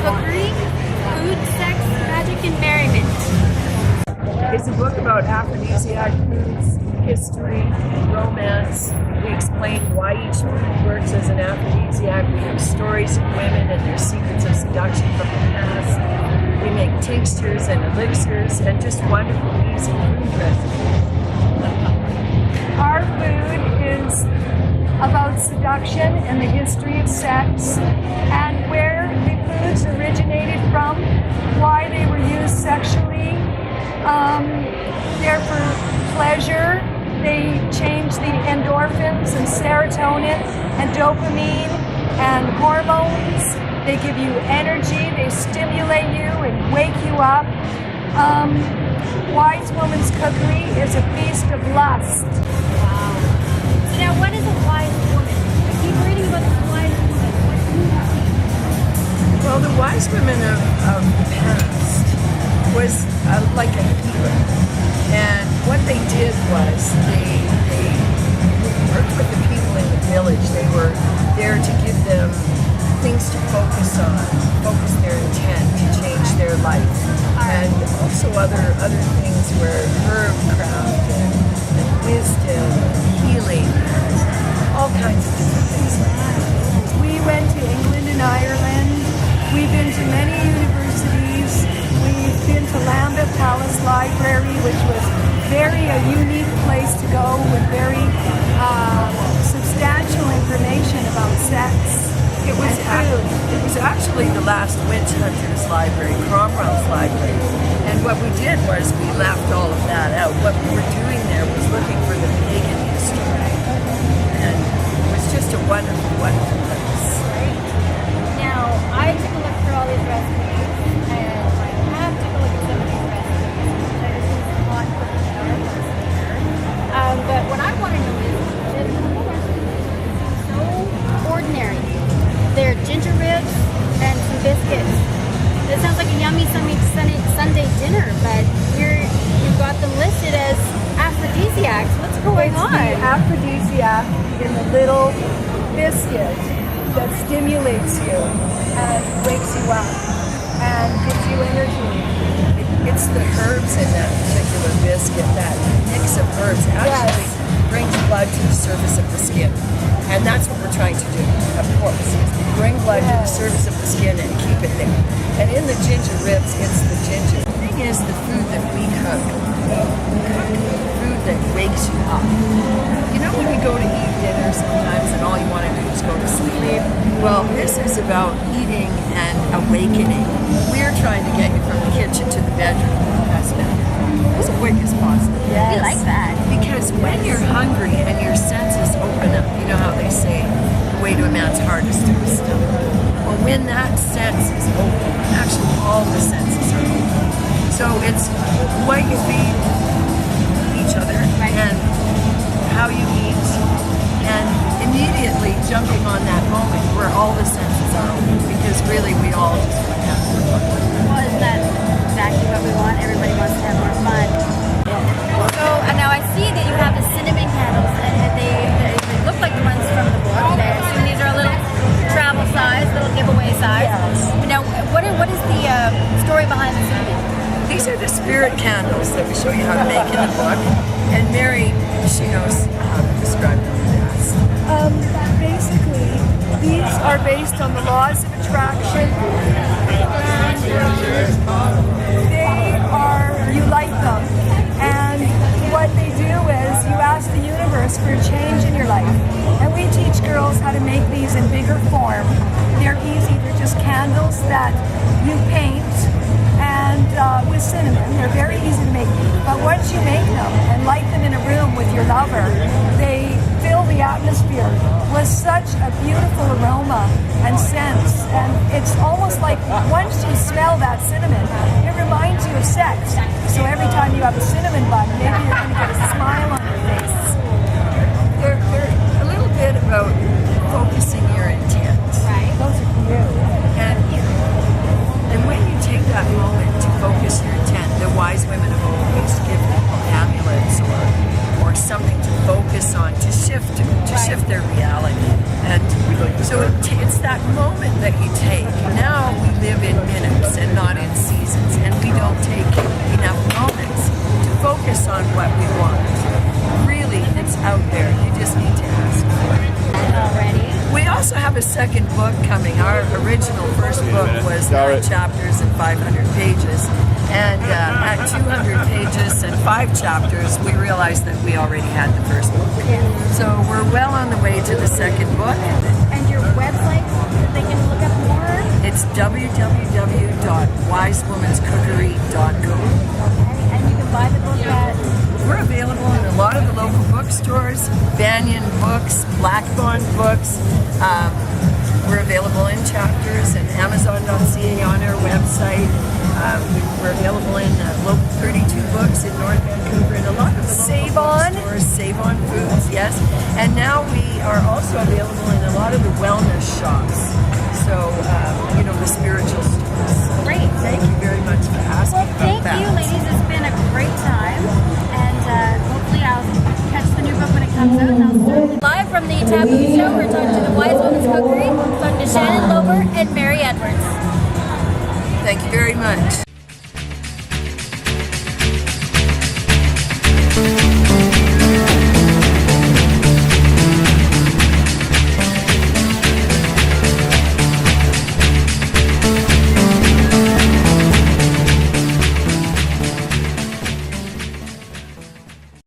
Cookery, Food, Sex, Magic, and Merriment. It's a book about aphrodisiac foods, history, romance. We explain why each food works as an aphrodisiac. We have stories of women and their secrets of seduction from the past. We make tinctures and elixirs and just wonderful, easy food recipes. Our food is about seduction and the history of sex and where the foods originated from, why they were used sexually. They're for pleasure. They change the endorphins and serotonin and dopamine and hormones. They give you energy, they stimulate you and wake you up. Wisewoman's Cookery is a feast of lust. Wow. So now what is a wise woman? I keep reading about this wise woman. Well, the wise women of the past was like a healer. And what they did was they worked with the people in the village. They were there to give them things to focus on, focus their intent to change their life. And also other things were herbcraft and wisdom and healing and all kinds of different things like that. We went to England and Ireland. We've been to many universities. We've been to Lambeth Palace Library, which was a unique place to go with very substantial information about sex. It was actually the last witch hunter's library, Cromwell's library. And what we did was we left all of that out. What we were doing there was looking for the pagan history. And it was just a wonderful, wonderful place. Right. Now, I took a look through all these recipes, and I have took a look at some of these recipes. There's a lot of here. But what I want to know is the whole recipe is so ordinary. They're ginger ribs and some biscuits. It sounds like a yummy Sunday dinner, but you've got them listed as aphrodisiacs. What's going on? The aphrodisiac in the little biscuit that stimulates you and wakes you up and gives you energy. It's the herbs in that particular biscuit, that mix of herbs actually brings blood to the surface of the skin. And that's what we're trying to do, of course, is bring blood to the surface of the skin and keep it there. And in the ginger ribs, it's the ginger. The thing is, the food that we cook, food that wakes you up. You know when you go to eat dinner sometimes and all you want to do is go to sleep? Well, this is about eating and awakening. We're trying to get you from the kitchen to the bedroom as quick as possible. Yes. We like that. Because when you're hungry and your senses open up, you know how they say the way to a man's heart is through his stomach. Well, when that sense is open, actually all the senses are open. So it's what you feed each other and how you eat, and immediately jumping on that moment where all the senses are open, because really we all just want to have more fun. Well, isn't that exactly what we want? Everybody wants to have more fun. So now I see that you have the cinnamon candles, and they look like the ones from the book. I assume these are a little travel size, little giveaway size. Yes. Now, what is the story behind the cinnamon? These are the spirit candles that we show you how to make in the book. And Mary, she knows how to describe them best. Basically, these are based on the laws of attraction. You light them. And what they do is you ask the universe for a change in your life. And we teach girls how to make these in bigger form. They're easy. They're just candles that you paint and with cinnamon. They're very easy to make. But once you make them and light them in a room with your lover, they fill the atmosphere with such a beautiful aroma and sense. And it's almost like once you smell that cinnamon, it reminds you of sex. So every time you have a cinnamon bun, maybe you're going to get a smile on your face. They're a little bit about focusing your intent. Right. Those are for you. And when you take that moment to focus your intent, the wise women have always given people amulets or something to focus on, to shift their reality. And so it's that moment that you take. Now we live in books, Got 9 it. chapters, and 500 pages. And at 200 pages and 5 chapters, we realized that we already had the first book. So we're well on the way to the second book. And your website, that they can look up more? It's www.wisewomenscookery.com. And you can buy the book at... We're available in a lot of the local bookstores, Banyan Books, Blackbond Books. We're available in chapters and Amazon.ca on our website. We're available in Local 32 Books in North Vancouver and a lot of the Save local On? bookstores, Save On Foods, yes. And now we are also available in a lot of the wellness shops. So, the spiritual stores. Great. Thank you very much for asking Well, thank about you, that. ladies. It's been a great time. And hopefully I'll catch the new book when it comes out. And I'll certainly... Live from the Taboo show, we're talking to the Wisewoman's Cookery, talking to Shannon, Loeber, and Mary Edwards. Thank you very much.